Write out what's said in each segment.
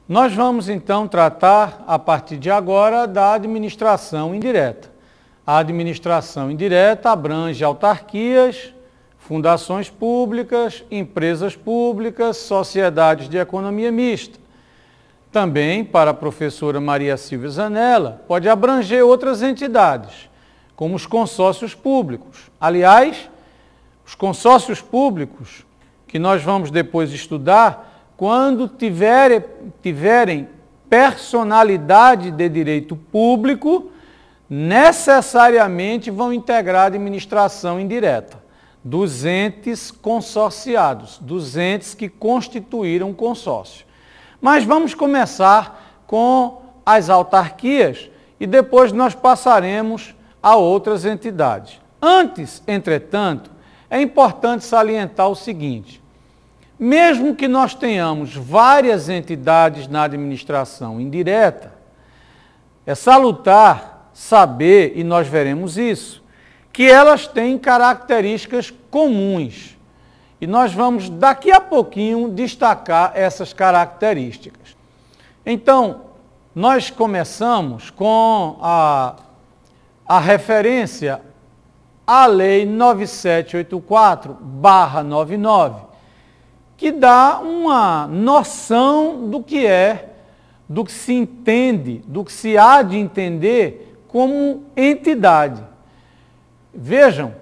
Nós vamos então tratar, a partir de agora, da administração indireta. A administração indireta abrange autarquias, fundações públicas, empresas públicas, sociedades de economia mista. Também, para a professora Maria Silvia Zanella, pode abranger outras entidades, como os consórcios públicos. Aliás, os consórcios públicos, que nós vamos depois estudar, quando tiverem personalidade de direito público, necessariamente vão integrar a administração indireta dos entes consorciados, dos entes que constituíram o consórcio. Mas vamos começar com as autarquias e depois nós passaremos a outras entidades. Antes, entretanto, é importante salientar o seguinte: mesmo que nós tenhamos várias entidades na administração indireta, é salutar saber, e nós veremos isso, que elas têm características comuns. E nós vamos, daqui a pouquinho, destacar essas características. Então, nós começamos com a referência à Lei 9784/99, que dá uma noção do que se entende, do que se há de entender como entidade. Vejam,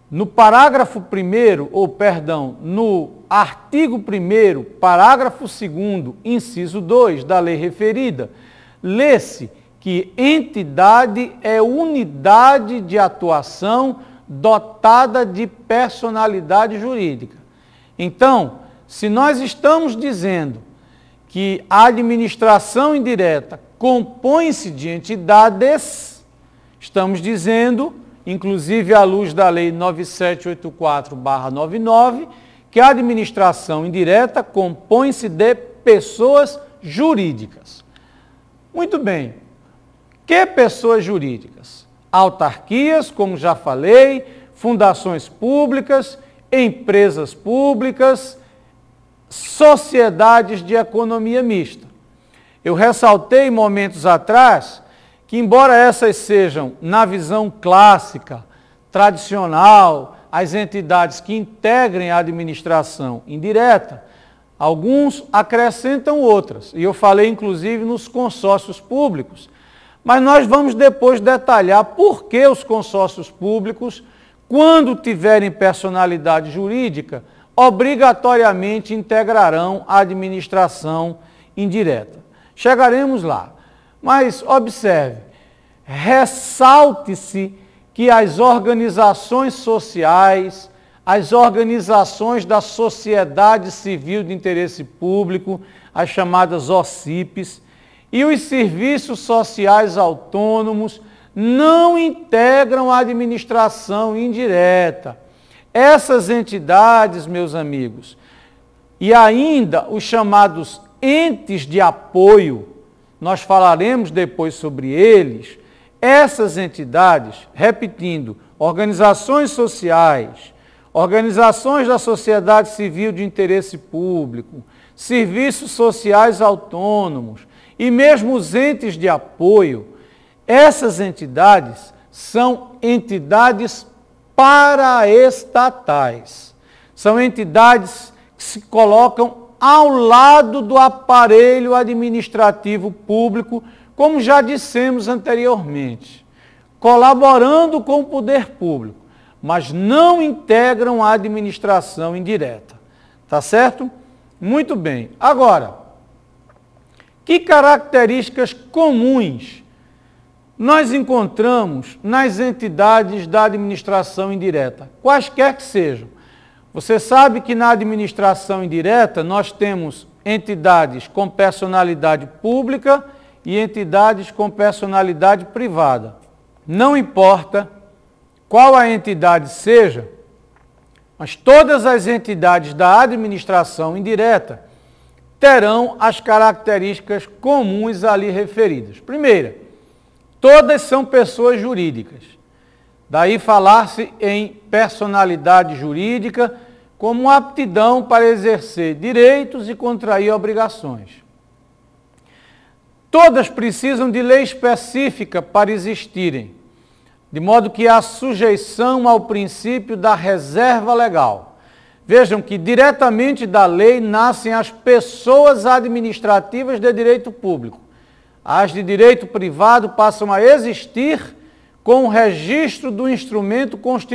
no parágrafo 1º, no artigo 1º, parágrafo 2º, inciso 2 da lei referida, lê-se que entidade é unidade de atuação dotada de personalidade jurídica. Então, se nós estamos dizendo que a administração indireta compõe-se de entidades, estamos dizendo, inclusive à luz da Lei 9784/99, que a administração indireta compõe-se de pessoas jurídicas. Muito bem. Que pessoas jurídicas? Autarquias, como já falei, fundações públicas, empresas públicas, sociedades de economia mista. Eu ressaltei momentos atrás que, embora essas sejam, na visão clássica, tradicional, as entidades que integrem a administração indireta, alguns acrescentam outras. E eu falei, inclusive, nos consórcios públicos. Mas nós vamos depois detalhar por que os consórcios públicos, quando tiverem personalidade jurídica, obrigatoriamente integrarão a administração indireta. Chegaremos lá. Mas observe, ressalte-se que as organizações sociais, as organizações da sociedade civil de interesse público, as chamadas OCIPs, e os serviços sociais autônomos não integram a administração indireta. Essas entidades, meus amigos, e ainda os chamados entes de apoio, nós falaremos depois sobre eles, essas entidades, repetindo, organizações sociais, organizações da sociedade civil de interesse público, serviços sociais autônomos e mesmo os entes de apoio, essas entidades são entidades paraestatais. São entidades que se colocam ao lado do aparelho administrativo público, como já dissemos anteriormente, colaborando com o poder público, mas não integram a administração indireta. Tá certo? Muito bem. Agora, que características comuns nós encontramos nas entidades da administração indireta, quaisquer que sejam? Você sabe que na administração indireta nós temos entidades com personalidade pública e entidades com personalidade privada. Não importa qual a entidade seja, mas todas as entidades da administração indireta terão as características comuns ali referidas. Primeira, todas são pessoas jurídicas. Daí falar-se em personalidade jurídica, como aptidão para exercer direitos e contrair obrigações. Todas precisam de lei específica para existirem, de modo que há sujeição ao princípio da reserva legal. Vejam que diretamente da lei nascem as pessoas administrativas de direito público. As de direito privado passam a existir com o registro do instrumento constitucional.